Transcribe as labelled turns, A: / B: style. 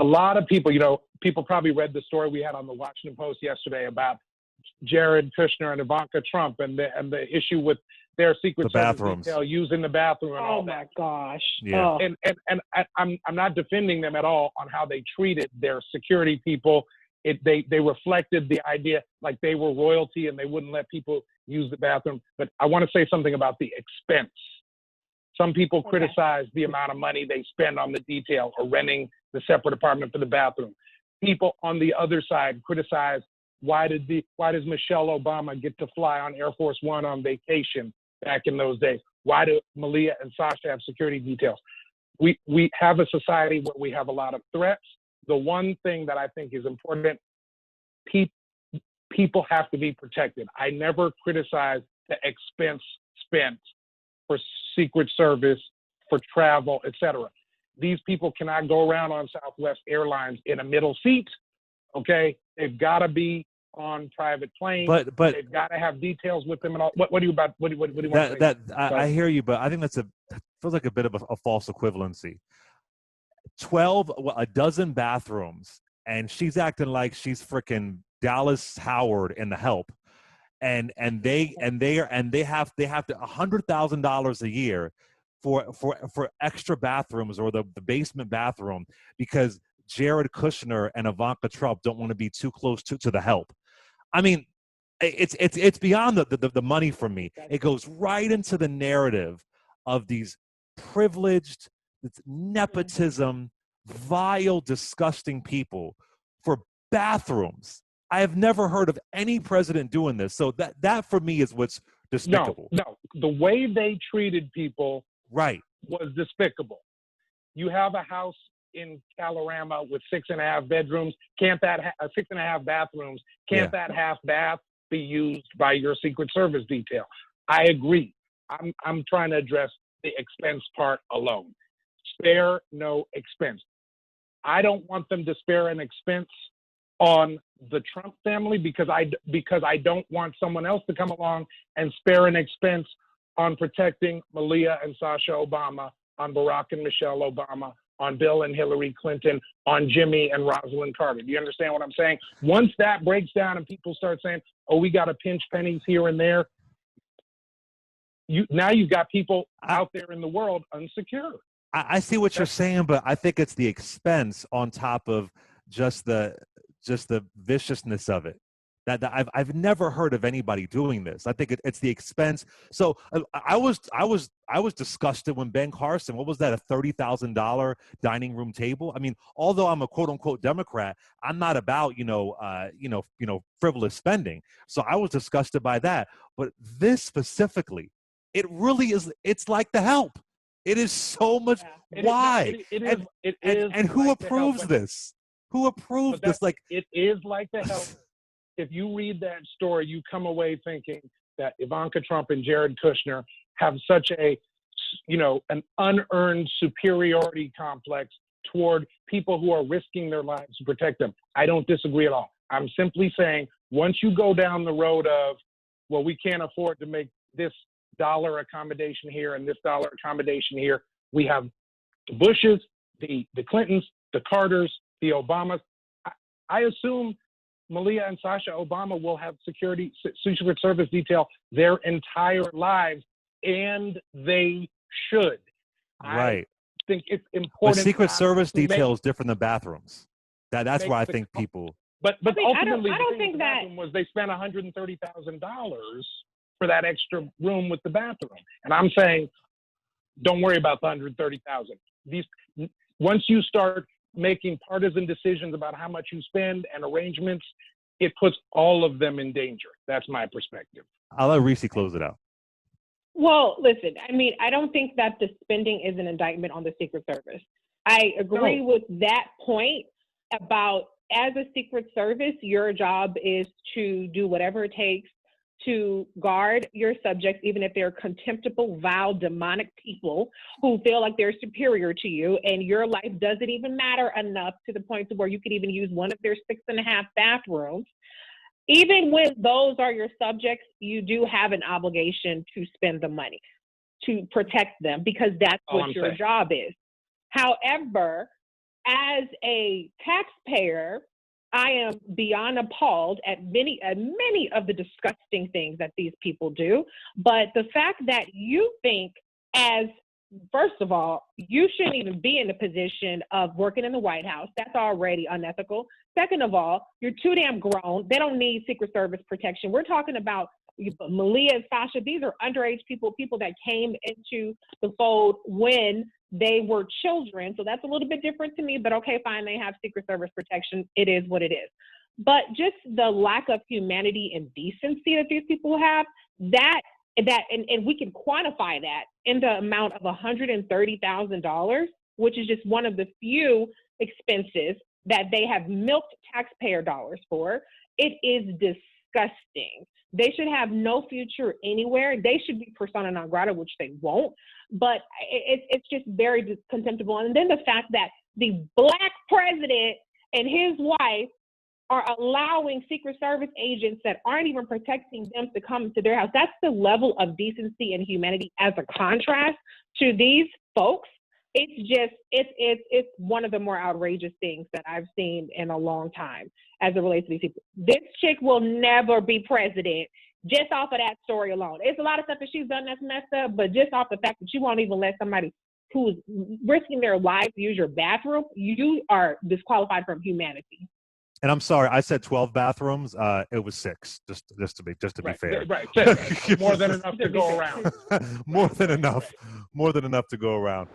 A: a lot of people, people probably read the story we had on the Washington Post yesterday about Jared Kushner and Ivanka Trump and the issue with their Secret Service detail using the bathroom and all that.
B: Oh my gosh!
A: Yeah. And I'm not defending them at all on how they treated their security people. They reflected the idea like they were royalty and they wouldn't let people use the bathroom. But I want to say something about the expense. Some people criticize the amount of money they spend on the detail or renting the separate apartment for the bathroom. People on the other side criticize why does Michelle Obama get to fly on Air Force One on vacation back in those days? Why do Malia and Sasha have security details? We have a society where we have a lot of threats. The one thing that I think is important, people have to be protected. I never criticize the expense spent for Secret Service, for travel, etc. These people cannot go around on Southwest Airlines in a middle seat, okay? They've got to be on private planes.
C: But
A: they've got to have details with them and all. What do you want to say?
C: I hear you, but I think feels like a bit of a false equivalency. A dozen bathrooms, and she's acting like she's freaking Dallas Howard in The Help. And they have to $100,000 a year for extra bathrooms or the basement bathroom because Jared Kushner and Ivanka Trump don't want to be too close to The Help. I mean, it's beyond the money for me. It goes right into the narrative of these privileged, nepotism, vile, disgusting people for bathrooms. I have never heard of any president doing this. So that for me is what's despicable.
A: No, the way they treated people was despicable. You have a house in Calorama with 6.5 bedrooms. Can't that 6.5 bathrooms? Can't that half bath be used by your Secret Service detail? I agree. I'm trying to address the expense part alone. Spare no expense. I don't want them to spare an expense on the Trump family because I don't want someone else to come along and spare an expense on protecting Malia and Sasha Obama, on Barack and Michelle Obama, on Bill and Hillary Clinton, on Jimmy and Rosalind Carter. Do you understand what I'm saying? Once that breaks down and people start saying, oh, we got to pinch pennies here and there, now you've got people out there in the world unsecure.
C: I see what you're saying, but I think it's the expense on top of just the viciousness of it. That I've never heard of anybody doing this. I think it's the expense. So I was disgusted when Ben Carson, what was that, a $30,000 dining room table? I mean, although I'm a quote unquote Democrat, I'm not about frivolous spending. So I was disgusted by that. But this specifically, it really is. It's like The Help. It is so much. Why? And who approves this? Who approves this? Like,
A: it is like The Help. If you read that story, you come away thinking that Ivanka Trump and Jared Kushner have such an unearned superiority complex toward people who are risking their lives to protect them. I don't disagree at all. I'm simply saying, once you go down the road of, well, we can't afford to make this dollar accommodation here and this dollar accommodation here. We have the Bushes, the Clintons, the Carters, the Obamas. I assume Malia and Sasha Obama will have Secret Service detail their entire lives, and they should.
C: Right.
A: I think it's important.
C: But Secret Service detail is different than bathrooms. That's why I think people.
A: But ultimately,
B: I don't think that
A: was they spent $130,000 for that extra room with the bathroom, and I'm saying, don't worry about the $130,000. Once you start making partisan decisions about how much you spend and arrangements, it puts all of them in danger. That's my perspective.
C: I'll let Reese close it out.
B: Well, listen, I mean, I don't think that the spending is an indictment on the Secret Service. I agree with that point about, as a Secret Service, your job is to do whatever it takes to guard your subjects, even if they're contemptible, vile, demonic people who feel like they're superior to you, and your life doesn't even matter enough to the point to where you could even use one of their 6.5 bathrooms. Even when those are your subjects, you do have an obligation to spend the money to protect them, because that's what your job is. However, as a taxpayer, I am beyond appalled at many of the disgusting things that these people do. But the fact that you think, as first of all, you shouldn't even be in the position of working in the White House. That's already unethical. Second of all, you're too damn grown. They don't need Secret Service protection. We're talking about Malia and Sasha. These are underage people that came into the fold when they were children. So that's a little bit different to me, but okay, fine. They have Secret Service protection. It is what it is. But just the lack of humanity and decency that these people have, and we can quantify that in the amount of $130,000, which is just one of the few expenses that they have milked taxpayer dollars for. It is disgusting. They should have no future anywhere. They should be persona non grata, which they won't. But it's just very contemptible. And then the fact that the Black president and his wife are allowing Secret Service agents that aren't even protecting them to come to their house. That's the level of decency and humanity as a contrast to these folks. It's one of the more outrageous things that I've seen in a long time as it relates to these people. This chick will never be president just off of that story alone. It's a lot of stuff that she's done that's messed up, but just off the fact that you won't even let somebody who's risking their life use your bathroom, you are disqualified from humanity.
C: And I'm sorry, I said 12 bathrooms. It was 6, just to be fair.
A: Right. More than enough to go around.
C: More than enough to go around.